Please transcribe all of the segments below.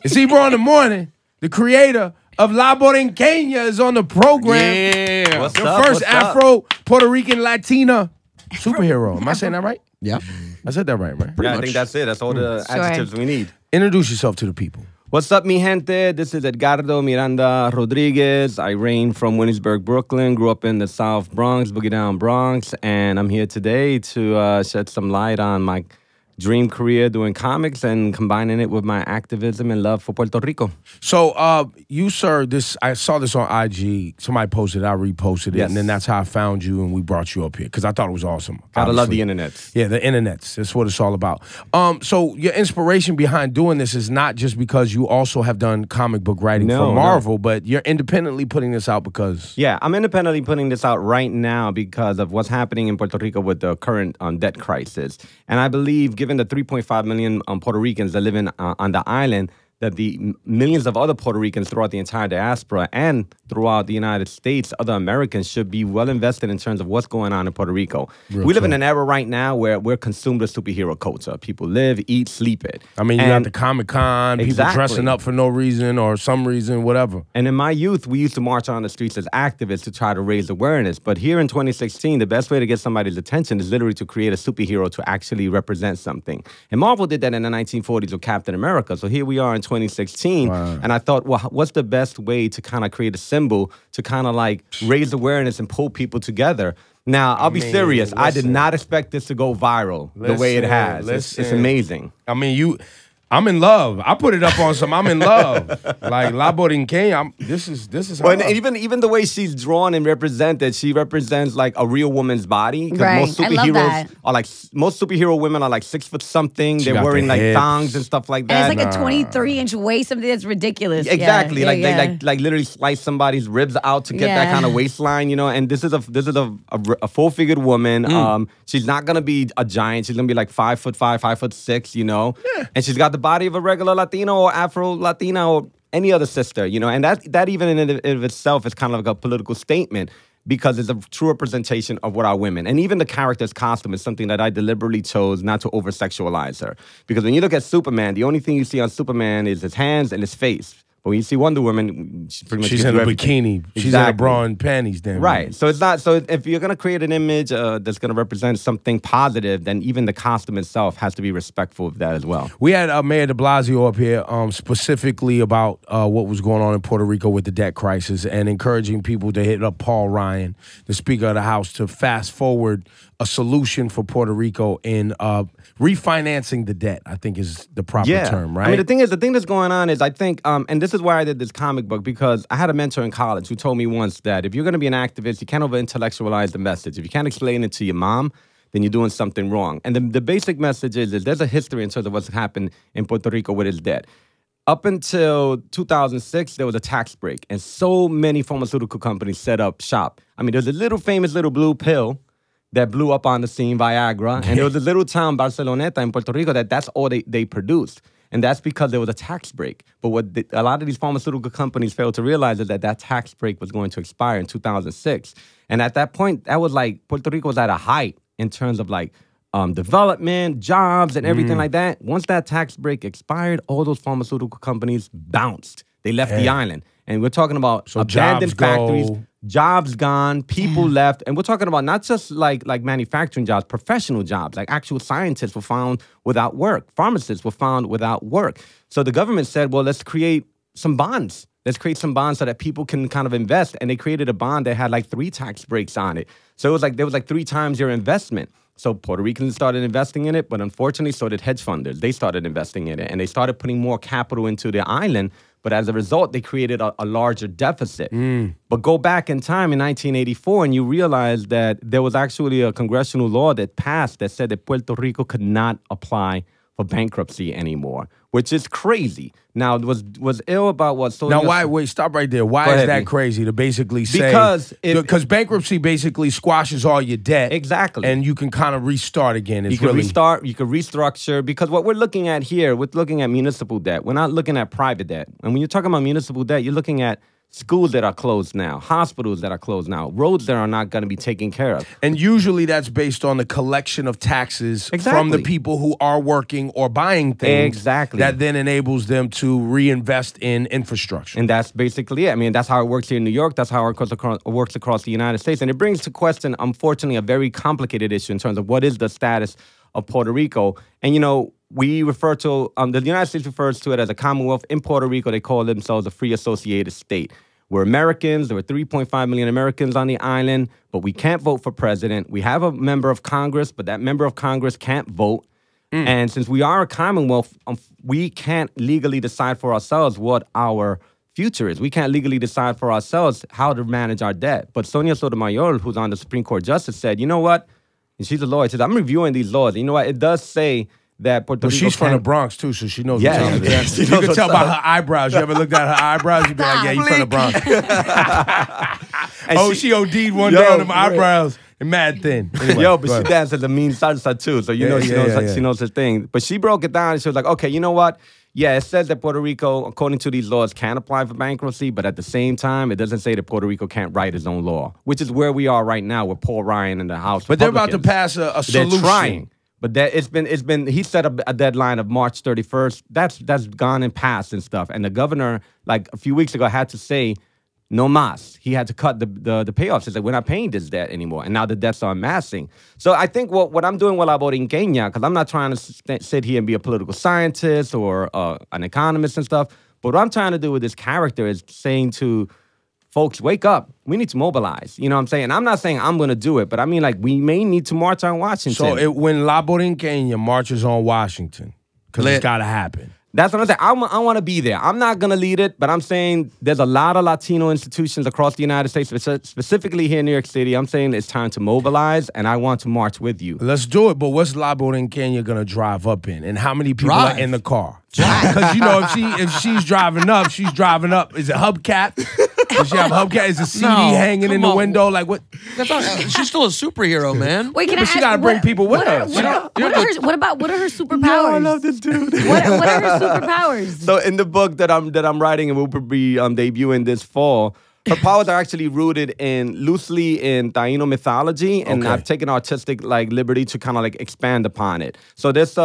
It's Ebro in the morning. The creator of La Borinqueña is on the program. Yeah. What's up? First Afro Puerto Rican Latina superhero. Am I saying that right? Yeah. I said that right, right? Yeah, I think that's it. That's all the adjectives we need. Introduce yourself to the people. What's up, mi gente? This is Edgardo Miranda-Rodriguez. I reign from Williamsburg, Brooklyn. Grew up in the South Bronx, Boogie Down Bronx. And I'm here today to shed some light on my dream career doing comics and combining it with my activism and love for Puerto Rico. So you, sir, I saw this on IG. Somebody posted it, I reposted it, and then that's how I found you and we brought you up here because I thought it was awesome. Gotta love the internets. Yeah, the internets. That's what it's all about. So your inspiration behind doing this is not just because you also have done comic book writing for Marvel, but you're independently putting this out because... Yeah, I'm independently putting this out right now because of what's happening in Puerto Rico with the current debt crisis. And I believe, given the 3.5 million Puerto Ricans that live on the island, that the millions of other Puerto Ricans throughout the entire diaspora and throughout the United States, other Americans should be well invested in terms of what's going on in Puerto Rico. We live in an era right now where we're consumed with superhero culture. People live, eat, sleep it. I mean, you got the Comic-Con, people dressing up for no reason or some reason, whatever. And in my youth, we used to march on the streets as activists to try to raise awareness. But here in 2016, the best way to get somebody's attention is literally to create a superhero to actually represent something. And Marvel did that in the 1940s with Captain America. So here we are in 2016, and I thought, well, what's the best way to kind of create a symbol to kind of like raise awareness and pull people together? Now, I'll be serious. I did not expect this to go viral the way it has. It's amazing. I mean, I'm in love. I put it up on some. I'm in love. Like La Borinqueña. This is. Well, and even the way she's drawn and represented, she represents like a real woman's body. Right. Most superheroes are like superhero women are like 6 foot something. They're wearing like thongs and stuff like that. And it's like a 23-inch waist, something that's ridiculous. Exactly. They literally slice somebody's ribs out to get that kind of waistline, you know. And this is a full-figured woman. She's not gonna be a giant. She's gonna be like 5'5", 5'6", you know. And she's got the body of a regular Latino or Afro-Latina or any other sister, you know, and that even in and of itself is kind of like a political statement because it's a true representation of what are women. And even the character's costume is something that I deliberately chose not to over-sexualize her. Because when you look at Superman, the only thing you see on Superman is his hands and his face. But when you see Wonder Woman, she's in a bikini. She's in a bra and panties, damn. Right. So it's not. So if you're gonna create an image that's gonna represent something positive, then even the costume itself has to be respectful of that as well. We had Mayor de Blasio up here specifically about what was going on in Puerto Rico with the debt crisis and encouraging people to hit up Paul Ryan, the Speaker of the House, to fast forward a solution for Puerto Rico in refinancing the debt, I think is the proper term, right? I mean, the thing that's going on is I think, and this is why I did this comic book, because I had a mentor in college who told me once that if you're going to be an activist, you can't over-intellectualize the message. If you can't explain it to your mom, then you're doing something wrong. And the basic message is there's a history in terms of what's happened in Puerto Rico with its debt. Up until 2006, there was a tax break, and so many pharmaceutical companies set up shop. I mean, there's a famous little blue pill that blew up on the scene, Viagra. And there was a little town, Barceloneta, in Puerto Rico, that's all they produced. And that's because there was a tax break. But what a lot of these pharmaceutical companies failed to realize is that tax break was going to expire in 2006. And at that point, that was like, Puerto Rico was at a height in terms of like development, jobs, and everything like that. Once that tax break expired, all those pharmaceutical companies bounced. They left the island. And we're talking about abandoned factories, jobs gone, people left. And we're talking about not just like manufacturing jobs, professional jobs. Like actual scientists were found without work. Pharmacists were found without work. So the government said, well, let's create some bonds. Let's create some bonds so that people can kind of invest. And they created a bond that had like 3 tax breaks on it. So it was like there was like 3 times your investment. So Puerto Ricans started investing in it, but unfortunately, so did hedge funders. They started investing in it, and they started putting more capital into the island. But as a result, they created a larger deficit. But go back in time in 1984, and you realize that there was actually a congressional law that passed that said that Puerto Rico could not apply for bankruptcy anymore, which is crazy. Now, was ill about what? So now, wait, stop right there. Why is that crazy to basically say? Because bankruptcy basically squashes all your debt. Exactly. And you can kind of restart again. You can restart, you can restructure, because what we're looking at here, we're looking at municipal debt. We're not looking at private debt. And when you're talking about municipal debt, you're looking at schools that are closed now, hospitals that are closed now, roads that are not going to be taken care of. And usually that's based on the collection of taxes from the people who are working or buying things. That then enables them to reinvest in infrastructure. And that's basically it. I mean, that's how it works here in New York. That's how it works across the United States. And it brings to question, unfortunately, a very complicated issue in terms of what is the status of Puerto Rico. And, you know, we refer to, the United States refers to it as a Commonwealth. In Puerto Rico, they call themselves a free associated state. We're Americans. There were 3.5 million Americans on the island, but we can't vote for president. We have a member of Congress, but that member of Congress can't vote. And since we are a Commonwealth, we can't legally decide for ourselves what our future is. We can't legally decide for ourselves how to manage our debt. But Sonia Sotomayor, who's on the Supreme Court justice, said, you know what? And she's a lawyer. She said, I'm reviewing these laws. You know what? It does say that Puerto Rico she's from the Bronx, too, so she knows what's up. You can tell by her eyebrows. You ever looked at her eyebrows? You'd be like, yeah, you from the Bronx. She OD'd one day on them eyebrows and mad thin. Anyway, but she dances a mean salsa, too, so you know she knows her thing. But she broke it down, and she was like, okay, you know what? Yeah, it says that Puerto Rico, according to these laws, can apply for bankruptcy, but at the same time, it doesn't say that Puerto Rico can't write its own law, which is where we are right now with Paul Ryan and the House. But they're about to pass a solution. They're trying. But it's been. He set a deadline of March 31st. That's gone and passed and stuff. And the governor, like a few weeks ago, had to say, no mas. He had to cut the payoffs. He said, we're not paying this debt anymore. And now the debts are amassing. So I think what I'm doing with La Borinqueña, because I'm not trying to sit here and be a political scientist or an economist and stuff, but what I'm trying to do with this character is saying to folks, wake up. We need to mobilize. You know what I'm saying? I'm not saying I'm going to do it, but I mean, like, we may need to march on Washington. So when La Borinqueña marches on Washington, because it's got to happen. That's what I'm saying. I want to be there. I'm not going to lead it, but I'm saying there's a lot of Latino institutions across the United States, specifically here in New York City. I'm saying it's time to mobilize, and I want to march with you. Let's do it, but what's La Borinqueña going to drive up in? And how many people are in the car? Because, you know, if she's driving up, Is it hubcap? Does she have hubcap? Is the CD hanging in the window? Like, what? That's not, she's still a superhero, man. Wait, can I ask, she got to bring people with her. What are her superpowers? No, I love this dude. What are her superpowers? So in the book that I'm writing and will be debuting this fall, her powers are actually rooted loosely in Taino mythology, and I've taken artistic liberty to kind of expand upon it. So there's a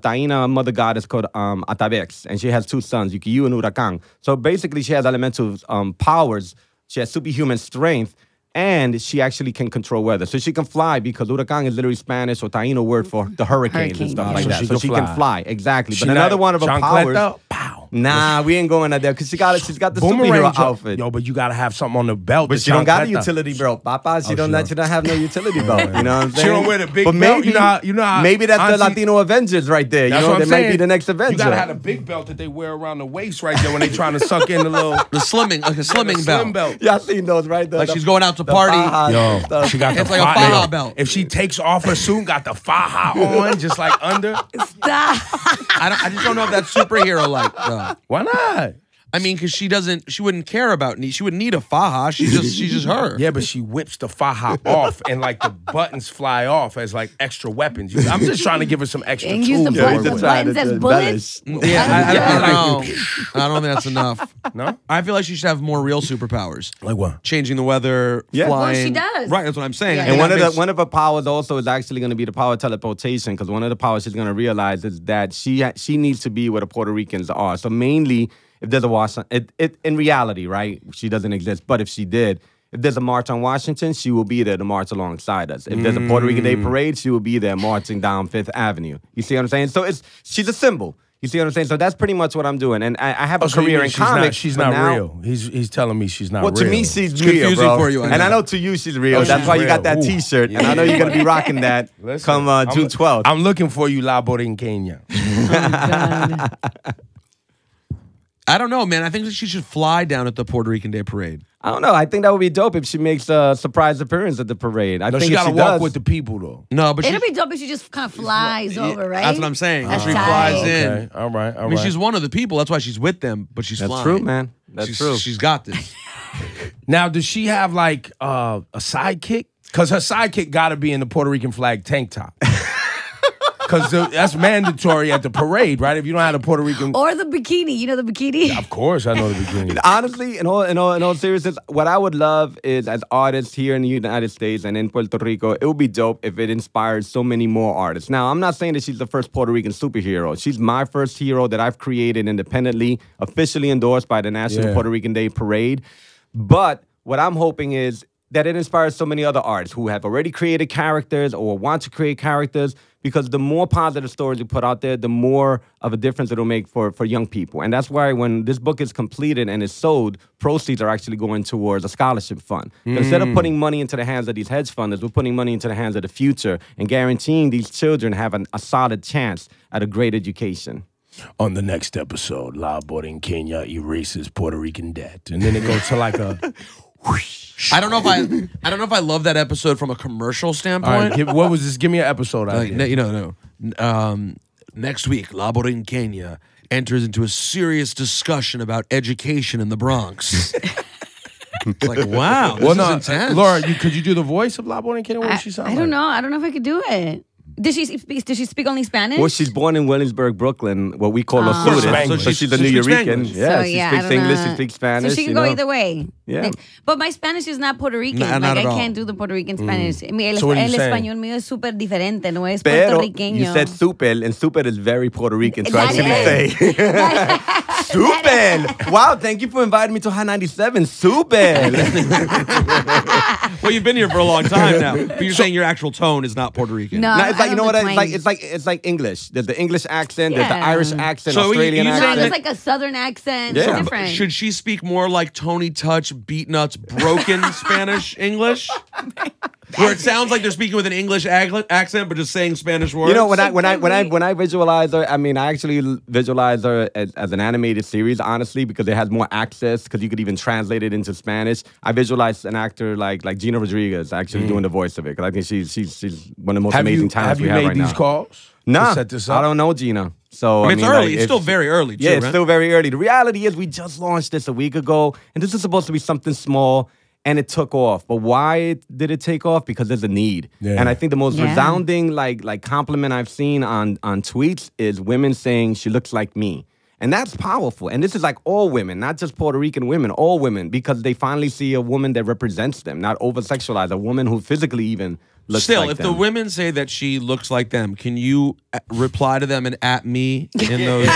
Taina mother goddess called Atabex, and she has two sons, Yukiyu and Huracan. So basically, she has elemental powers. She has superhuman strength, and she actually can control weather. So she can fly, because Huracan is literally Spanish or Taino word for the hurricanes and stuff like that. So she can fly, exactly. But another one of her powers... Nah, we ain't going out there, because she's got the superhero outfit. Yo, but you got to have something on the belt. But she don't got a utility belt, Papa. She don't have no utility belt. You know what I'm saying? She don't wear the big belt. You know how maybe that's the Latino Avengers right there. You know, they might be the next Avenger. You got to have a big belt that they wear around the waist right there when they trying to suck in the little... The slimming, like a slimming belt. Yeah, I seen those, right? Like she's going out to party. Yo, she got it's like a faja belt. If she takes off her suit, got the faja on, just like under. Stop. I just don't know if that's superhero-like, though. Why not? I mean, because she wouldn't care about she wouldn't need a faja. She's just her. Yeah, but she whips the faja off, and the buttons fly off as extra weapons. I'm just trying to give her some extra and tools. Use the buttons as bullets. Yeah, I don't think that's enough. No, I feel like she should have more real superpowers. Like what? Changing the weather, flying. Well, she does. Right, that's what I'm saying. Yeah. And one of her powers also is actually going to be the power of teleportation, because one of the powers she's going to realize is that she needs to be where the Puerto Ricans are. So mainly, if there's a Washington, in reality, right, she doesn't exist. But if she did, if there's a march on Washington, she will be there to march alongside us. If there's a Puerto Rican Day Parade, she will be there marching down Fifth Avenue. You see what I'm saying? So she's a symbol. You see what I'm saying? So that's pretty much what I'm doing. And I have a career in comics. She's not real. He's telling me she's not real. Well, to me, she's real, bro. For you, and I know to you, she's real. That's why you got that T-shirt. And I know you're going to be rocking that come June 12th. I'm looking for you, La Borinqueña. I don't know, man. I think that she should fly down at the Puerto Rican Day Parade. I don't know. I think that would be dope if she makes a surprise appearance at the parade. I think she got to walk with the people, though. No, but it'll be dope if she just kind of flies over, right? That's what I'm saying. That's she flies in. Okay. All right. I mean, she's one of the people. That's why she's with them, but she's flying. That's true, man. That's true. She's got this. Now, does she have a sidekick? Because her sidekick got to be in the Puerto Rican flag tank top. because that's mandatory at the parade, right? If you don't have a Puerto Rican, Or the bikini. You know the bikini? of course I know the beginning. Honestly, in all seriousness, what I would love is, as artists here in the United States and in Puerto Rico, it would be dope if it inspires so many more artists. Now, I'm not saying that she's the first Puerto Rican superhero. She's my first hero that I've created independently, officially endorsed by the National Puerto Rican Day Parade. But what I'm hoping is that it inspires so many other artists who have already created characters or want to create characters, because the more positive stories you put out there, the more of a difference it'll make for young people. And that's why when this book is completed and is sold, proceeds are actually going towards a scholarship fund. Instead of putting money into the hands of these hedge funders, we're putting money into the hands of the future and guaranteeing these children have a solid chance at a great education. On the next episode, La Borinqueña erases Puerto Rican debt, and then it goes to like a. I don't know if I love that episode from a commercial standpoint. All right, what was this? Give me an episode idea. Next week, La Borinqueña enters into a serious discussion about education in the Bronx. It's like, wow, this is intense. Laura, could you do the voice of La Borinqueña? What does she sound I don't know. I don't know if I could do it. Does she speak only Spanish? Well, she's born in Williamsburg, Brooklyn, what we call Los Sudes. So she's a New Yorker. Yeah, she speaks English, she speaks Spanish. So she can go either way. Yeah. But my Spanish is not Puerto Rican. Not I at all. can't do the Puerto Rican Spanish. So what are you saying? español mío es súper diferente, no es Pero puertorriqueño. you said super, and super is very Puerto Rican. So That actually is. say, super. Wow, thank you for inviting me to High 97. Super. Well, you've been here for a long time now, but you're saying your actual tone is not Puerto Rican. No, No, it's like, you know what? It's It's like English. There's the English accent. There's the Yeah. Irish accent. So Australian you saying accent. It's like a southern accent. Yeah. It's So different. Should she speak more like Tony Touch, Beatnuts, broken Spanish English? Where it sounds like they're speaking with an English accent, but just saying Spanish words. You know, when I visualize her, I mean, I actually visualize her as an animated series, honestly, because it has more access, because you could even translate it into Spanish. I visualize an actor like Gina Rodriguez actually doing the voice of it, because I think she's one of the most amazing talents we have right now. Have you made these calls? No, To set this up? I don't know Gina. So I mean, it's like, early. It's still very early, too, Yeah, it's right? still very early. The reality is we just launched this a week ago, and this is supposed to be something small, and it took off. But why did it take off? Because there's a need. Yeah. And I think the most Yeah. resounding like compliment I've seen on tweets is women saying she looks like me. And that's powerful. And this is like all women, not just Puerto Rican women, all women, because they finally see a woman that represents them, not over-sexualized, a woman who physically even looks Still, like if them. the women say that she looks like them, can you reply to them and at me in those?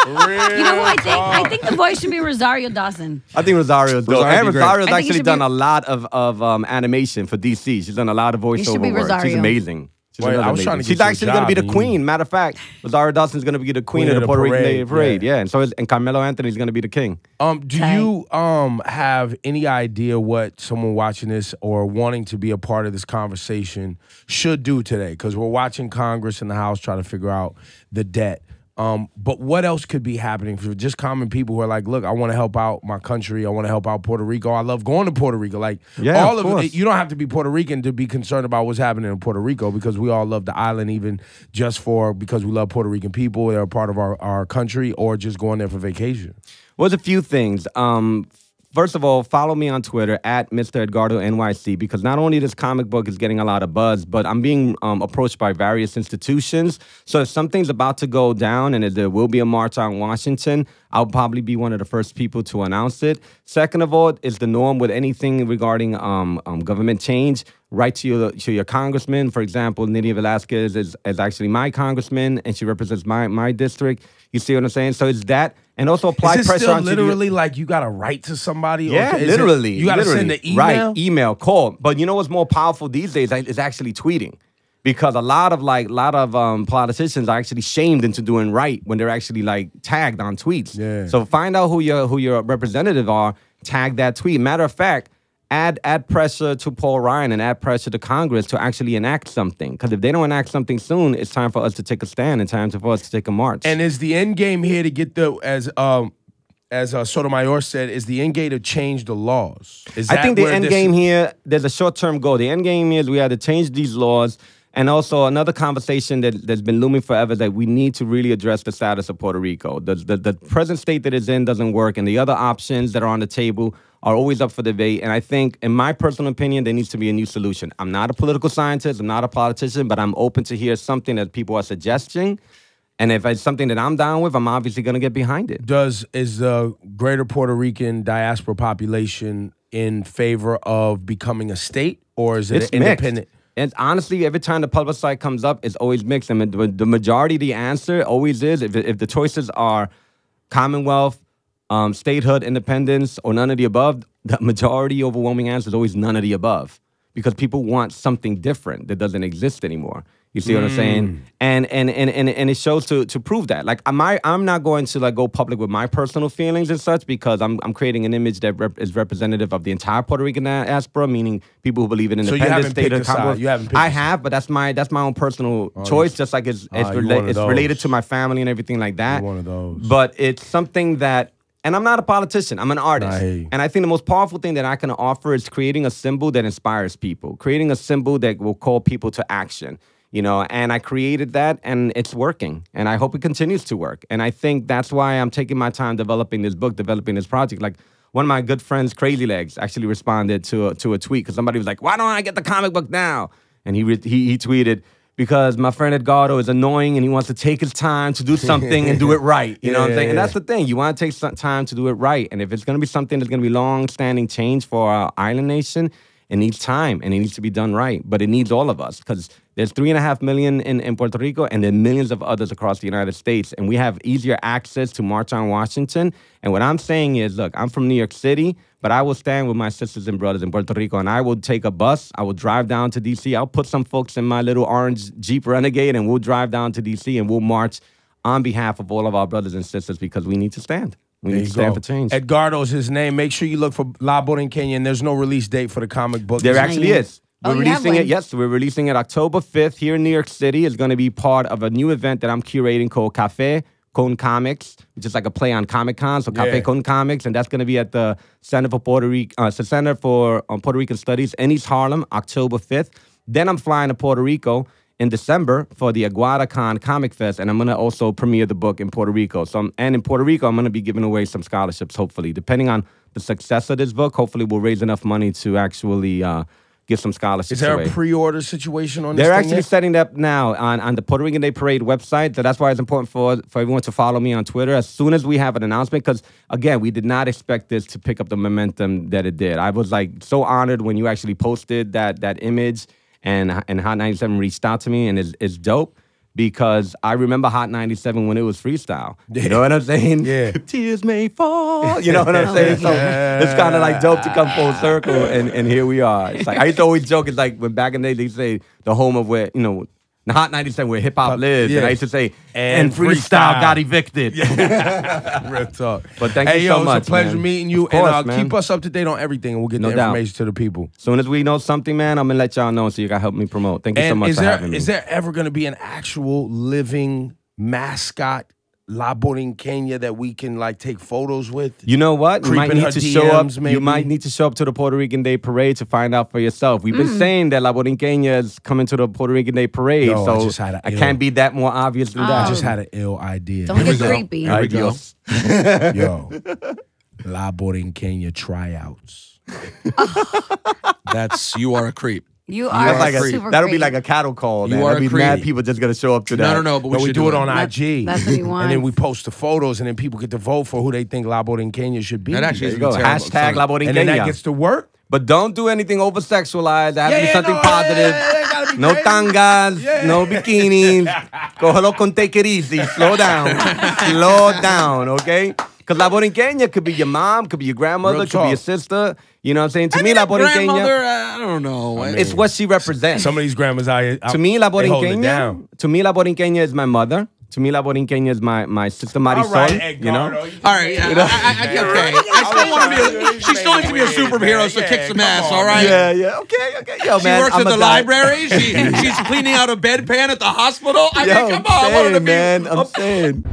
You know who I think? I think the voice should be Rosario Dawson. I think Rosario's dope. Rosario And would be great. Rosario's I think it actually should done be- a lot of animation for DC. She's done a lot of should voiceover be work. She's Rosario. amazing. She's Wait, another I was trying to amazing. get She's you a actually going to be job, the and you- queen. Matter of fact, Rosario Dawson's going to be the queen of the Puerto Rican Day Parade. Yeah, and and Carmelo Anthony's going to be the king. Do you have any idea what someone watching this or wanting to be a part of this conversation should do today? Because we're watching Congress and the House try to figure out the debt. But what else could be happening for just common people who are like, look, I want to help out my country. I want to help out Puerto Rico. I love going to Puerto Rico. Like, Yeah, all of of it. course. You don't have to be Puerto Rican to be concerned about what's happening in Puerto Rico, because we all love the island, even just because we love Puerto Rican people. They're a part of our country, or just going there for vacation. Well, there's a few things. First of all, follow me on Twitter at Mr. Edgardo NYC, because not only this comic book is getting a lot of buzz, but I'm being approached by various institutions. So if something's about to go down and there will be a march on Washington, I'll probably be one of the first people to announce it. Second of all, is the norm with anything regarding government change. Write to your congressman. For example, Nydia Velasquez is actually my congressman, and she represents my district. You see what I'm saying? So it's that. And also apply Is it pressure still on literally like you got to write to somebody? Yeah, or is literally. you got to send an email? Right, email, call. But you know what's more powerful these days is actually tweeting. Because a lot of politicians are actually shamed into doing right when they're actually like tagged on tweets. Yeah. So find out who your representative are, tag that tweet. Matter of fact, add pressure to Paul Ryan and add pressure to Congress to actually enact something. Because if they don't enact something soon, it's time for us to take a stand. It's time for us to take a march. And is the end game here to get as Sotomayor said, is the end game to change the laws? Is I that think the where end this- game here, there's a short-term goal. The end game is we have to change these laws. And also another conversation that's been looming forever is that we need to really address the status of Puerto Rico. The present state that it's in doesn't work, and the other options that are on the table are always up for debate. And I think, in my personal opinion, there needs to be a new solution. I'm not a political scientist, I'm not a politician, but I'm open to hear something that people are suggesting. And if it's something that I'm down with, I'm obviously going to get behind it. Is the greater Puerto Rican diaspora population in favor of becoming a state, or is it independent? And honestly, every time the public side comes up, it's always mixed. I mean, the majority, the answer always is, if the choices are Commonwealth, statehood, independence, or none of the above, the majority, overwhelming answer is always none of the above. Because people want something different that doesn't exist anymore. You see what I'm saying? And it shows to prove that. Like, I'm not going to like go public with my personal feelings and such, because I'm creating an image that is representative of the entire Puerto Rican diaspora, meaning people who believe in independence, state of Commonwealth. You haven't picked I have, but that's my own personal choice. Just like it's related to my family and everything like that. You're one of those. But it's something that. And I'm not a politician. I'm an artist. And I think the most powerful thing that I can offer is creating a symbol that inspires people, creating a symbol that will call people to action. You know, and I created that, and it's working, and I hope it continues to work. And I think that's why I'm taking my time developing this book, developing this project. Like, one of my good friends, Crazy Legs, actually responded to a tweet, because somebody was like, "Why don't I get the comic book now?" And he tweeted, "Because my friend Edgardo is annoying and he wants to take his time to do something and do it right." You know what I'm saying? And that's the thing. You want to take some time to do it right. And if it's going to be something that's going to be long-standing change for our island nation, it needs time and it needs to be done right. But it needs all of us, because there's 3.5 million in Puerto Rico, and there are millions of others across the United States. And we have easier access to March on Washington. And what I'm saying is, look, I'm from New York City, but I will stand with my sisters and brothers in Puerto Rico, and I will take a bus. I will drive down to D.C. I'll put some folks in my little orange Jeep Renegade, and we'll drive down to D.C. and we'll march on behalf of all of our brothers and sisters, because we need to stand. We need to stand for change. Edgardo's his name. Make sure you look for La Borinqueña, and there's no release date for the comic book. There actually is. We're releasing it. Yes, we're releasing it October 5th here in New York City. It's going to be part of a new event that I'm curating called Café con Comics, which is like a play on Comic Con. So Café con Comics, and that's going to be at the Center for Puerto Rican Studies in East Harlem, October 5th. Then I'm flying to Puerto Rico in December for the AguadaCon Comic Fest, and I'm going to also premiere the book in Puerto Rico. And in Puerto Rico, I'm going to be giving away some scholarships, hopefully. Depending on the success of this book, hopefully we'll raise enough money to actually give some scholarships Is there away. A pre-order situation on this? They're actually setting that up now on the Puerto Rican Day Parade website. So that's why it's important for everyone to follow me on Twitter as soon as we have an announcement, because, again, we did not expect this to pick up the momentum that it did. I was, like, so honored when you actually posted that image, and Hot 97 reached out to me, and it's dope. Because I remember Hot 97 when it was freestyle. You know what I'm saying? Yeah. Tears may fall. You know what I'm saying? So it's kind of like dope to come full circle, and here we are. It's like, I used to always joke, it's like when back in the day they say the home of where, you know, the Hot 97 where hip hop lives. Yeah. And I used to say, and freestyle got evicted. Real talk. But thank you so much. It's a pleasure meeting you. Of course, and keep us up to date on everything, and we'll get the information to the people. As soon as we know something, man, I'm going to let y'all know so you can help me promote. Thank you so much for having me. Is there ever going to be an actual living mascot, La Borinqueña, that we can like take photos with? You know what? You might need to show up. Maybe? You might need to show up to the Puerto Rican Day Parade to find out for yourself. We've been saying that La Borinqueña is coming to the Puerto Rican Day Parade, so I can't be that more obvious than that. I just had an ill idea. Don't get creepy. Here we go. Yo, La Borinqueña tryouts. You are a creep. You are like super that'll creep. be like a cattle call. You man. are That'll be mad people just gonna show up to that. No, but we do it on IG. That's what he wants. And then we post the photos, and then people get to vote for who they think La Borinqueña should be. That actually is go. Hashtag La Borinqueña. And then that gets to work. But don't do anything over sexualized. That has to be something positive. No tangas, no bikinis. Cógelo con take it easy. Slow down. Slow down, okay? Because La Borinqueña could be your mom, could be your grandmother, could be your sister. You know what I'm saying? To me, La Borinqueña, I don't know. it's what she represents. Some of these grandmas out here, to me, La Borinqueña is my mother. To me, La Borinqueña is my sister Marisol. All right, you know? All right, okay. I still want to be. She still needs to be a superhero, so kick some ass. All right. Yeah. Okay. Yo, she man, works at the library. She's cleaning out a bedpan at the hospital. I mean, come on. I'm saying.